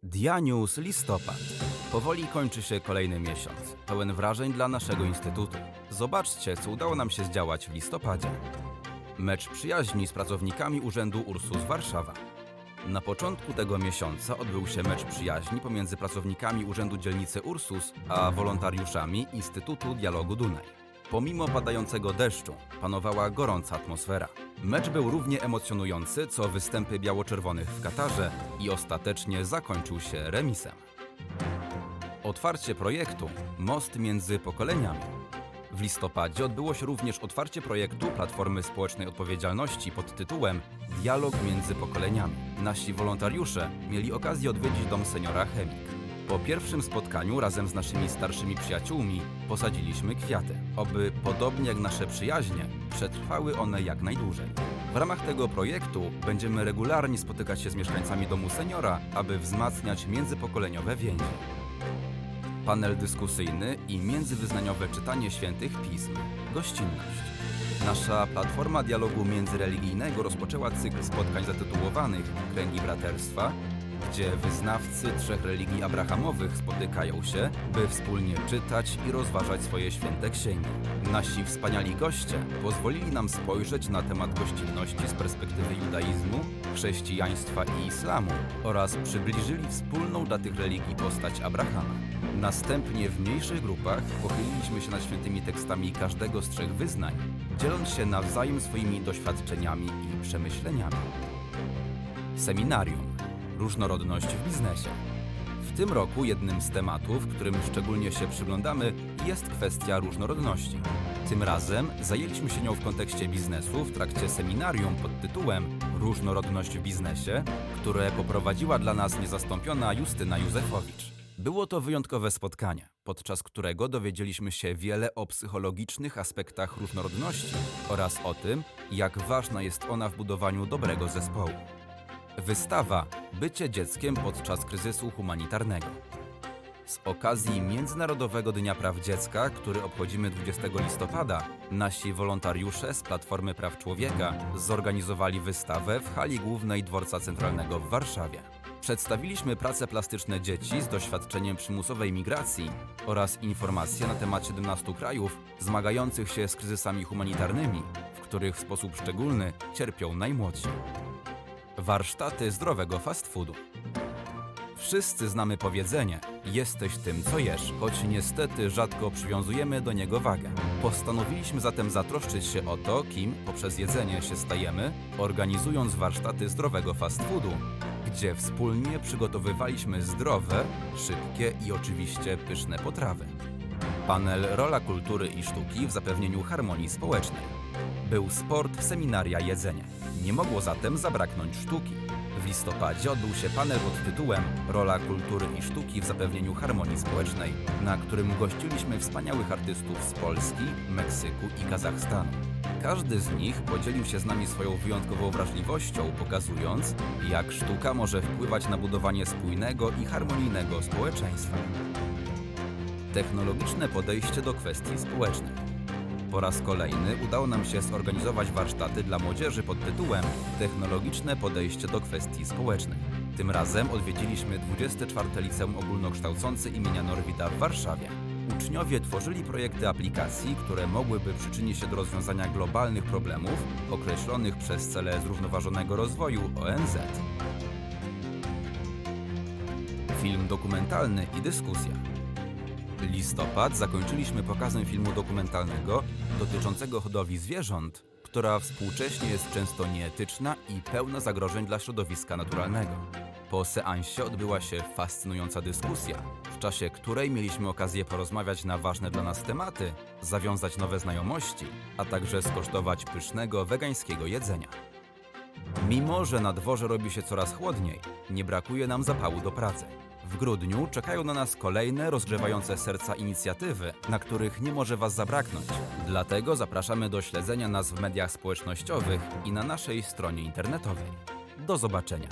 Dianius listopad. Powoli kończy się kolejny miesiąc, pełen wrażeń dla naszego instytutu. Zobaczcie, co udało nam się zdziałać w listopadzie. Mecz przyjaźni z pracownikami Urzędu Ursus Warszawa. Na początku tego miesiąca odbył się mecz przyjaźni pomiędzy pracownikami Urzędu Dzielnicy Ursus a wolontariuszami Instytutu Dialogu Dunaj. Pomimo padającego deszczu, panowała gorąca atmosfera. Mecz był równie emocjonujący, co występy biało-czerwonych w Katarze i ostatecznie zakończył się remisem. Otwarcie projektu Most między pokoleniami. W listopadzie odbyło się również otwarcie projektu Platformy Społecznej Odpowiedzialności pod tytułem Dialog między pokoleniami. Nasi wolontariusze mieli okazję odwiedzić dom seniora Chemik. Po pierwszym spotkaniu razem z naszymi starszymi przyjaciółmi posadziliśmy kwiaty, oby podobnie jak nasze przyjaźnie przetrwały one jak najdłużej. W ramach tego projektu będziemy regularnie spotykać się z mieszkańcami domu seniora, aby wzmacniać międzypokoleniowe więzi. Panel dyskusyjny i międzywyznaniowe czytanie świętych pism. Gościnność. Nasza platforma dialogu międzyreligijnego rozpoczęła cykl spotkań zatytułowanych Kręgi Braterstwa, gdzie wyznawcy trzech religii abrahamowych spotykają się, by wspólnie czytać i rozważać swoje święte księgi. Nasi wspaniali goście pozwolili nam spojrzeć na temat gościnności z perspektywy judaizmu, chrześcijaństwa i islamu oraz przybliżyli wspólną dla tych religii postać Abrahama. Następnie w mniejszych grupach pochyliliśmy się nad świętymi tekstami każdego z trzech wyznań, dzieląc się nawzajem swoimi doświadczeniami i przemyśleniami. Seminarium. Różnorodność w biznesie. W tym roku jednym z tematów, którym szczególnie się przyglądamy, jest kwestia różnorodności. Tym razem zajęliśmy się nią w kontekście biznesu w trakcie seminarium pod tytułem Różnorodność w biznesie, które poprowadziła dla nas niezastąpiona Justyna Józefowicz. Było to wyjątkowe spotkanie, podczas którego dowiedzieliśmy się wiele o psychologicznych aspektach różnorodności oraz o tym, jak ważna jest ona w budowaniu dobrego zespołu. Wystawa Bycie dzieckiem podczas kryzysu humanitarnego. Z okazji Międzynarodowego Dnia Praw Dziecka, który obchodzimy 20 listopada, nasi wolontariusze z Platformy Praw Człowieka zorganizowali wystawę w hali głównej Dworca Centralnego w Warszawie. Przedstawiliśmy prace plastyczne dzieci z doświadczeniem przymusowej migracji oraz informacje na temat 17 krajów zmagających się z kryzysami humanitarnymi, w których w sposób szczególny cierpią najmłodsi. Warsztaty zdrowego fast foodu. Wszyscy znamy powiedzenie: jesteś tym, co jesz, choć niestety rzadko przywiązujemy do niego wagę. Postanowiliśmy zatem zatroszczyć się o to, kim poprzez jedzenie się stajemy, organizując warsztaty zdrowego fast foodu, gdzie wspólnie przygotowywaliśmy zdrowe, szybkie i oczywiście pyszne potrawy. Panel Rola kultury i sztuki w zapewnieniu harmonii społecznej. Był sport, seminaria, jedzenie. Nie mogło zatem zabraknąć sztuki. W listopadzie odbył się panel pod tytułem Rola kultury i sztuki w zapewnieniu harmonii społecznej, na którym gościliśmy wspaniałych artystów z Polski, Meksyku i Kazachstanu. Każdy z nich podzielił się z nami swoją wyjątkową wrażliwością, pokazując, jak sztuka może wpływać na budowanie spójnego i harmonijnego społeczeństwa. Technologiczne podejście do kwestii społecznych. Po raz kolejny udało nam się zorganizować warsztaty dla młodzieży pod tytułem Technologiczne podejście do kwestii społecznych. Tym razem odwiedziliśmy 24. Liceum Ogólnokształcące imienia Norwida w Warszawie. Uczniowie tworzyli projekty aplikacji, które mogłyby przyczynić się do rozwiązania globalnych problemów określonych przez cele zrównoważonego rozwoju ONZ. Film dokumentalny i dyskusja. Listopad zakończyliśmy pokazem filmu dokumentalnego dotyczącego hodowli zwierząt, która współcześnie jest często nieetyczna i pełna zagrożeń dla środowiska naturalnego. Po seansie odbyła się fascynująca dyskusja, w czasie której mieliśmy okazję porozmawiać na ważne dla nas tematy, zawiązać nowe znajomości, a także skosztować pysznego wegańskiego jedzenia. Mimo że na dworze robi się coraz chłodniej, nie brakuje nam zapału do pracy. W grudniu czekają na nas kolejne rozgrzewające serca inicjatywy, na których nie może Was zabraknąć. Dlatego zapraszamy do śledzenia nas w mediach społecznościowych i na naszej stronie internetowej. Do zobaczenia!